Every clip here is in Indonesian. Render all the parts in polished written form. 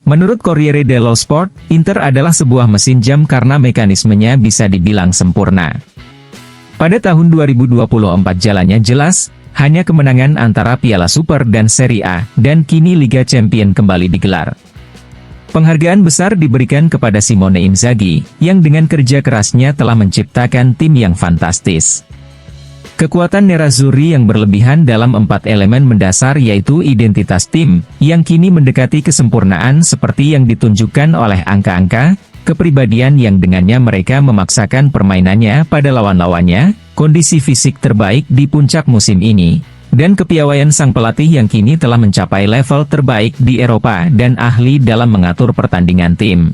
Menurut Corriere dello Sport, Inter adalah sebuah mesin jam karena mekanismenya bisa dibilang sempurna. Pada tahun 2024 jalannya jelas, hanya kemenangan antara Piala Super dan Serie A, dan kini Liga Champions kembali digelar. Penghargaan besar diberikan kepada Simone Inzaghi, yang dengan kerja kerasnya telah menciptakan tim yang fantastis. Kekuatan Nerazzurri yang berlebihan dalam 4 elemen mendasar yaitu identitas tim, yang kini mendekati kesempurnaan seperti yang ditunjukkan oleh angka-angka, kepribadian yang dengannya mereka memaksakan permainannya pada lawan-lawannya, kondisi fisik terbaik di puncak musim ini, dan kepiawaian sang pelatih yang kini telah mencapai level terbaik di Eropa dan ahli dalam mengatur pertandingan tim.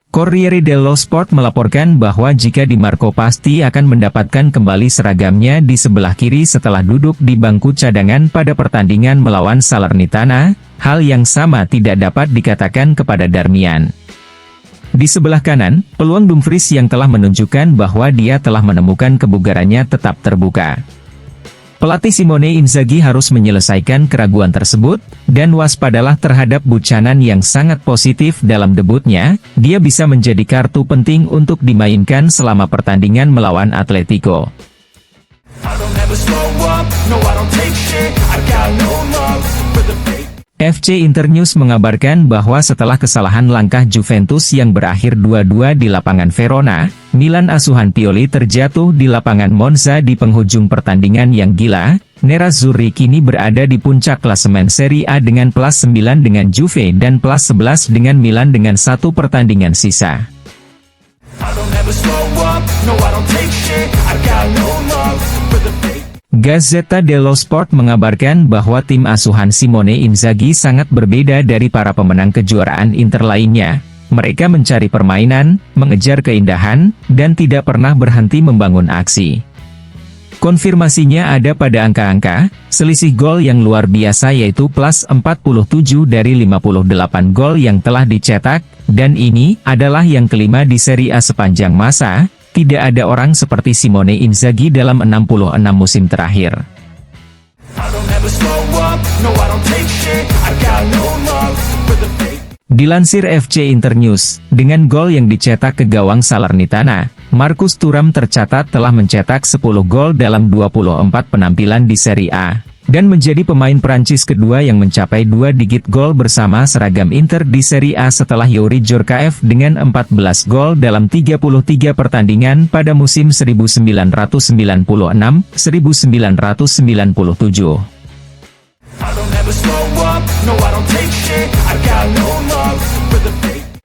Corriere dello Sport melaporkan bahwa jika Di Marco pasti akan mendapatkan kembali seragamnya di sebelah kiri setelah duduk di bangku cadangan pada pertandingan melawan Salernitana, hal yang sama tidak dapat dikatakan kepada Darmian. Di sebelah kanan, peluang Dumfries yang telah menunjukkan bahwa dia telah menemukan kebugarannya tetap terbuka. Pelatih Simone Inzaghi harus menyelesaikan keraguan tersebut, dan waspadalah terhadap Buchanan yang sangat positif dalam debutnya, dia bisa menjadi kartu penting untuk dimainkan selama pertandingan melawan Atletico. FC Internews mengabarkan bahwa setelah kesalahan langkah Juventus yang berakhir 2-2 di lapangan Verona, Milan asuhan Pioli terjatuh di lapangan Monza di penghujung pertandingan yang gila. Nerazzurri kini berada di puncak klasemen Serie A dengan plus 9 dengan Juve dan plus 11 dengan Milan dengan 1 pertandingan sisa. Gazzetta dello Sport mengabarkan bahwa tim asuhan Simone Inzaghi sangat berbeda dari para pemenang kejuaraan Inter lainnya. Mereka mencari permainan, mengejar keindahan, dan tidak pernah berhenti membangun aksi. Konfirmasinya ada pada angka-angka, selisih gol yang luar biasa yaitu plus 47 dari 58 gol yang telah dicetak, dan ini adalah yang kelima di Serie A sepanjang masa. Tidak ada orang seperti Simone Inzaghi dalam 66 musim terakhir. Dilansir FC Internews, dengan gol yang dicetak ke gawang Salernitana, Marcus Thuram tercatat telah mencetak 10 gol dalam 24 penampilan di Serie A, dan menjadi pemain Prancis kedua yang mencapai 2 digit gol bersama seragam Inter di Serie A setelah Youri Djorkaeff dengan 14 gol dalam 33 pertandingan pada musim 1996-1997.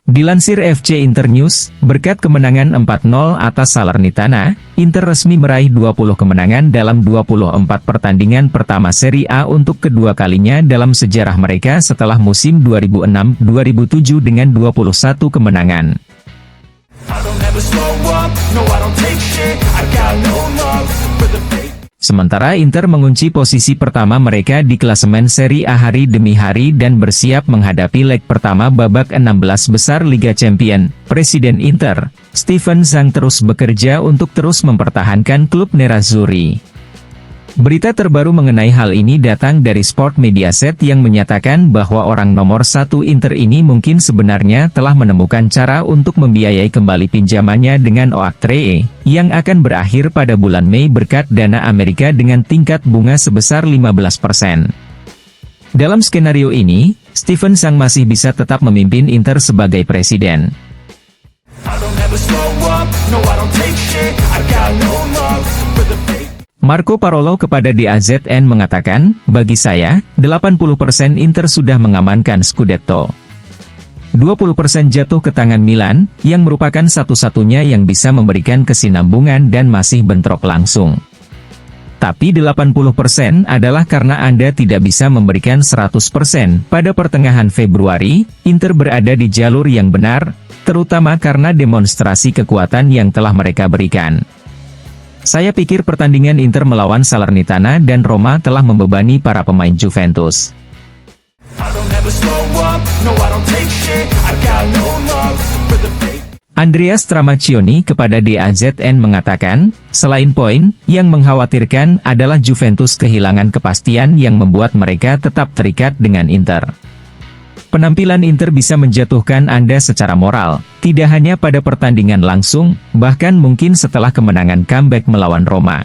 Dilansir FC Internews, berkat kemenangan 4-0 atas Salernitana, Inter resmi meraih 20 kemenangan dalam 24 pertandingan pertama Serie A untuk kedua kalinya dalam sejarah mereka setelah musim 2006-2007 dengan 21 kemenangan. Sementara Inter mengunci posisi pertama mereka di klasemen Serie A hari demi hari dan bersiap menghadapi leg pertama babak 16 besar Liga Champions. Presiden Inter, Steven Zhang terus bekerja untuk terus mempertahankan klub Nerazzurri. Berita terbaru mengenai hal ini datang dari Sport Mediaset yang menyatakan bahwa orang nomor 1 Inter ini mungkin sebenarnya telah menemukan cara untuk membiayai kembali pinjamannya dengan Oaktree, yang akan berakhir pada bulan Mei berkat dana Amerika dengan tingkat bunga sebesar 15%. Dalam skenario ini, Steven Zhang masih bisa tetap memimpin Inter sebagai presiden. Marco Parolo kepada DAZN mengatakan, bagi saya, 80% Inter sudah mengamankan Scudetto. 20% jatuh ke tangan Milan, yang merupakan satu-satunya yang bisa memberikan kesinambungan dan masih bentrok langsung. Tapi 80% adalah karena Anda tidak bisa memberikan 100%. Pada pertengahan Februari, Inter berada di jalur yang benar, terutama karena demonstrasi kekuatan yang telah mereka berikan. Saya pikir pertandingan Inter melawan Salernitana dan Roma telah membebani para pemain Juventus. Andreas Tramaccioni kepada DAZN mengatakan, selain poin, yang mengkhawatirkan adalah Juventus kehilangan kepastian yang membuat mereka tetap terikat dengan Inter. Penampilan Inter bisa menjatuhkan Anda secara moral, tidak hanya pada pertandingan langsung, bahkan mungkin setelah kemenangan comeback melawan Roma.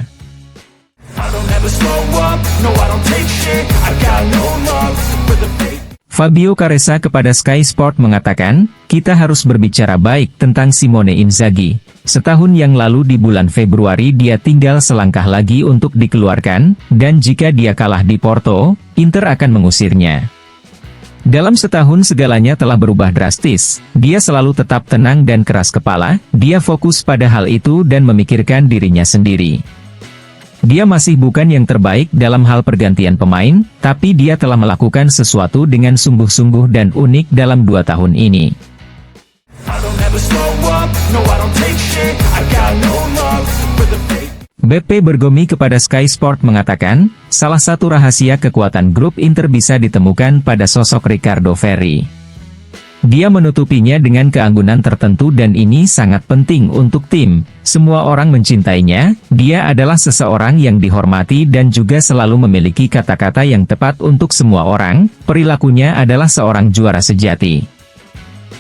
Fabio Caressa kepada Sky Sport mengatakan, kita harus berbicara baik tentang Simone Inzaghi. Setahun yang lalu di bulan Februari dia tinggal selangkah lagi untuk dikeluarkan, dan jika dia kalah di Porto, Inter akan mengusirnya. Dalam setahun segalanya telah berubah drastis, dia selalu tetap tenang dan keras kepala, dia fokus pada hal itu dan memikirkan dirinya sendiri. Dia masih bukan yang terbaik dalam hal pergantian pemain, tapi dia telah melakukan sesuatu dengan sungguh-sungguh dan unik dalam 2 tahun ini. BP Bergomi kepada Sky Sport mengatakan, salah satu rahasia kekuatan grup Inter bisa ditemukan pada sosok Riccardo Ferri. Dia menutupinya dengan keanggunan tertentu dan ini sangat penting untuk tim. Semua orang mencintainya, dia adalah seseorang yang dihormati dan juga selalu memiliki kata-kata yang tepat untuk semua orang, perilakunya adalah seorang juara sejati.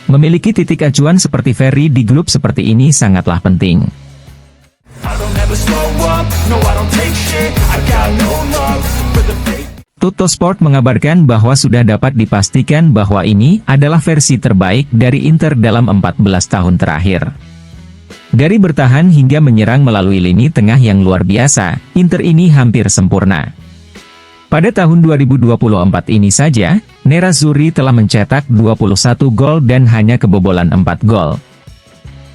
Memiliki titik acuan seperti Ferry di grup seperti ini sangatlah penting. Tuttosport mengabarkan bahwa sudah dapat dipastikan bahwa ini adalah versi terbaik dari Inter dalam 14 tahun terakhir. Dari bertahan hingga menyerang melalui lini tengah yang luar biasa, Inter ini hampir sempurna. Pada tahun 2024 ini saja, Nerazzurri telah mencetak 21 gol dan hanya kebobolan 4 gol.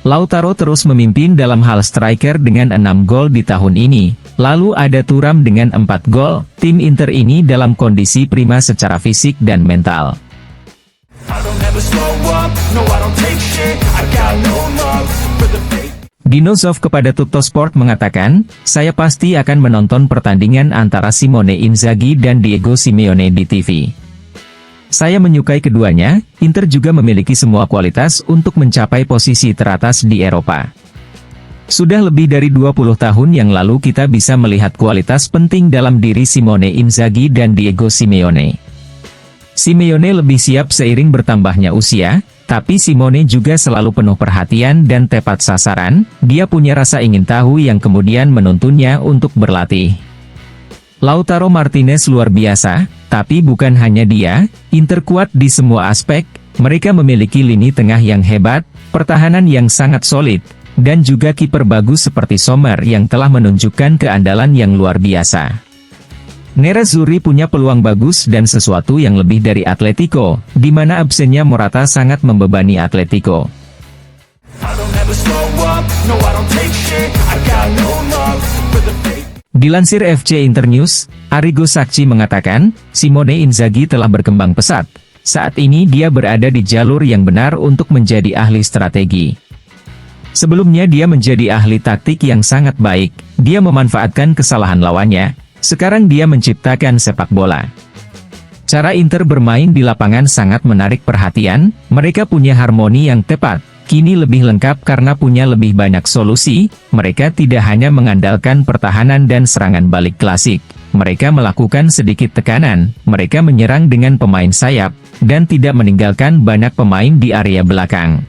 Lautaro terus memimpin dalam hal striker dengan 6 gol di tahun ini, lalu ada Thuram dengan 4 gol. Tim Inter ini dalam kondisi prima secara fisik dan mental. Dinosaur kepada Tuttosport mengatakan, saya pasti akan menonton pertandingan antara Simone Inzaghi dan Diego Simeone di TV. Saya menyukai keduanya, Inter juga memiliki semua kualitas untuk mencapai posisi teratas di Eropa. Sudah lebih dari 20 tahun yang lalu kita bisa melihat kualitas penting dalam diri Simone Inzaghi dan Diego Simeone. Simeone lebih siap seiring bertambahnya usia, tapi Simone juga selalu penuh perhatian dan tepat sasaran, dia punya rasa ingin tahu yang kemudian menuntunnya untuk berlatih. Lautaro Martinez luar biasa, tapi bukan hanya dia, Inter kuat di semua aspek, mereka memiliki lini tengah yang hebat, pertahanan yang sangat solid, dan juga kiper bagus seperti Sommer yang telah menunjukkan keandalan yang luar biasa. Nerazzurri punya peluang bagus dan sesuatu yang lebih dari Atletico, di mana absennya Morata sangat membebani Atletico. Dilansir FC Internews, Arrigo Sacchi mengatakan, Simone Inzaghi telah berkembang pesat. Saat ini dia berada di jalur yang benar untuk menjadi ahli strategi. Sebelumnya dia menjadi ahli taktik yang sangat baik, dia memanfaatkan kesalahan lawannya, sekarang dia menciptakan sepak bola. Cara Inter bermain di lapangan sangat menarik perhatian, mereka punya harmoni yang tepat. Kini lebih lengkap karena punya lebih banyak solusi, mereka tidak hanya mengandalkan pertahanan dan serangan balik klasik. Mereka melakukan sedikit tekanan, mereka menyerang dengan pemain sayap, dan tidak meninggalkan banyak pemain di area belakang.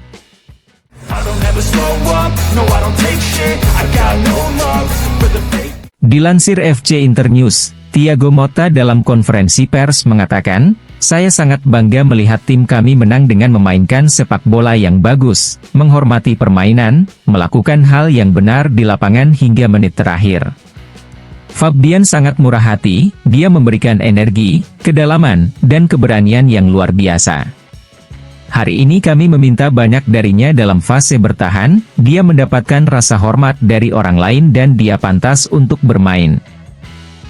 Dilansir FC Internews, Thiago Motta dalam konferensi pers mengatakan, saya sangat bangga melihat tim kami menang dengan memainkan sepak bola yang bagus, menghormati permainan, melakukan hal yang benar di lapangan hingga menit terakhir. Fabian sangat murah hati, dia memberikan energi, kedalaman, dan keberanian yang luar biasa. Hari ini kami meminta banyak darinya dalam fase bertahan, dia mendapatkan rasa hormat dari orang lain dan dia pantas untuk bermain.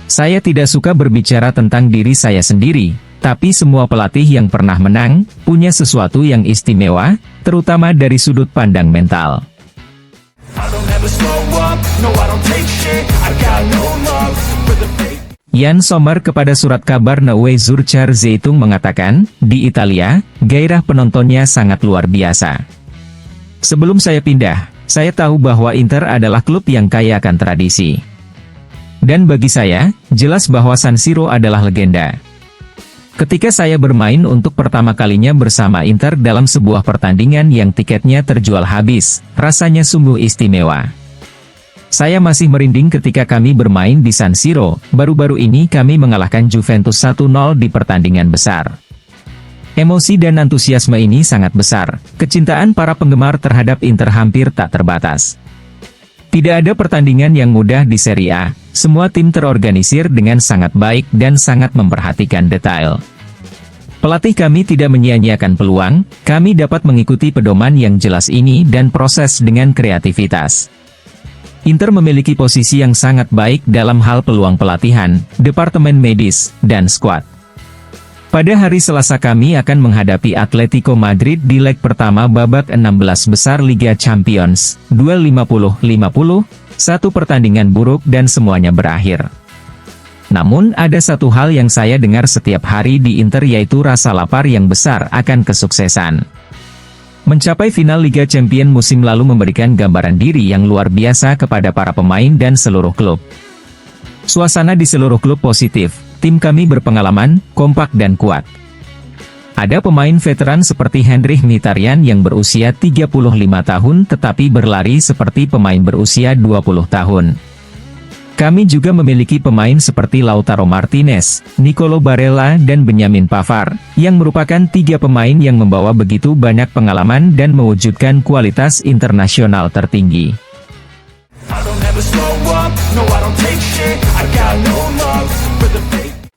Saya tidak suka berbicara tentang diri saya sendiri, tapi semua pelatih yang pernah menang, punya sesuatu yang istimewa, terutama dari sudut pandang mental. Jan Sommer kepada surat kabar Neue Zürcher Zeitung mengatakan, di Italia, gairah penontonnya sangat luar biasa. Sebelum saya pindah, saya tahu bahwa Inter adalah klub yang kaya akan tradisi. Dan bagi saya, jelas bahwa San Siro adalah legenda. Ketika saya bermain untuk pertama kalinya bersama Inter dalam sebuah pertandingan yang tiketnya terjual habis, rasanya sungguh istimewa. Saya masih merinding ketika kami bermain di San Siro, baru-baru ini kami mengalahkan Juventus 1-0 di pertandingan besar. Emosi dan antusiasme ini sangat besar, kecintaan para penggemar terhadap Inter hampir tak terbatas. Tidak ada pertandingan yang mudah di Serie A, semua tim terorganisir dengan sangat baik dan sangat memperhatikan detail. Pelatih kami tidak menyia-nyiakan peluang, kami dapat mengikuti pedoman yang jelas ini dan proses dengan kreativitas. Inter memiliki posisi yang sangat baik dalam hal peluang pelatihan, departemen medis, dan skuad. Pada hari Selasa kami akan menghadapi Atletico Madrid di leg pertama babak 16 besar Liga Champions, 2-50-50, satu pertandingan buruk dan semuanya berakhir. Namun ada satu hal yang saya dengar setiap hari di Inter yaitu rasa lapar yang besar akan kesuksesan. Mencapai final Liga Champions musim lalu memberikan gambaran diri yang luar biasa kepada para pemain dan seluruh klub. Suasana di seluruh klub positif. Tim kami berpengalaman, kompak dan kuat. Ada pemain veteran seperti Henrikh Mkhitaryan yang berusia 35 tahun tetapi berlari seperti pemain berusia 20 tahun. Kami juga memiliki pemain seperti Lautaro Martinez, Nicolo Barella dan Benjamin Pavard, yang merupakan 3 pemain yang membawa begitu banyak pengalaman dan mewujudkan kualitas internasional tertinggi.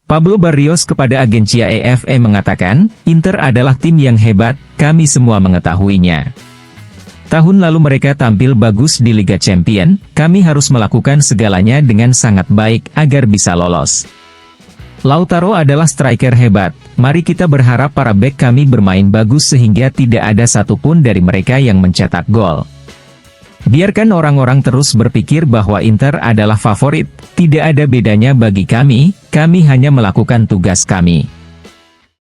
Pablo Barrios kepada agensia AFP mengatakan, Inter adalah tim yang hebat, kami semua mengetahuinya. Tahun lalu mereka tampil bagus di Liga Champions, kami harus melakukan segalanya dengan sangat baik agar bisa lolos. Lautaro adalah striker hebat, mari kita berharap para bek kami bermain bagus sehingga tidak ada satupun dari mereka yang mencetak gol. Biarkan orang-orang terus berpikir bahwa Inter adalah favorit, tidak ada bedanya bagi kami hanya melakukan tugas kami.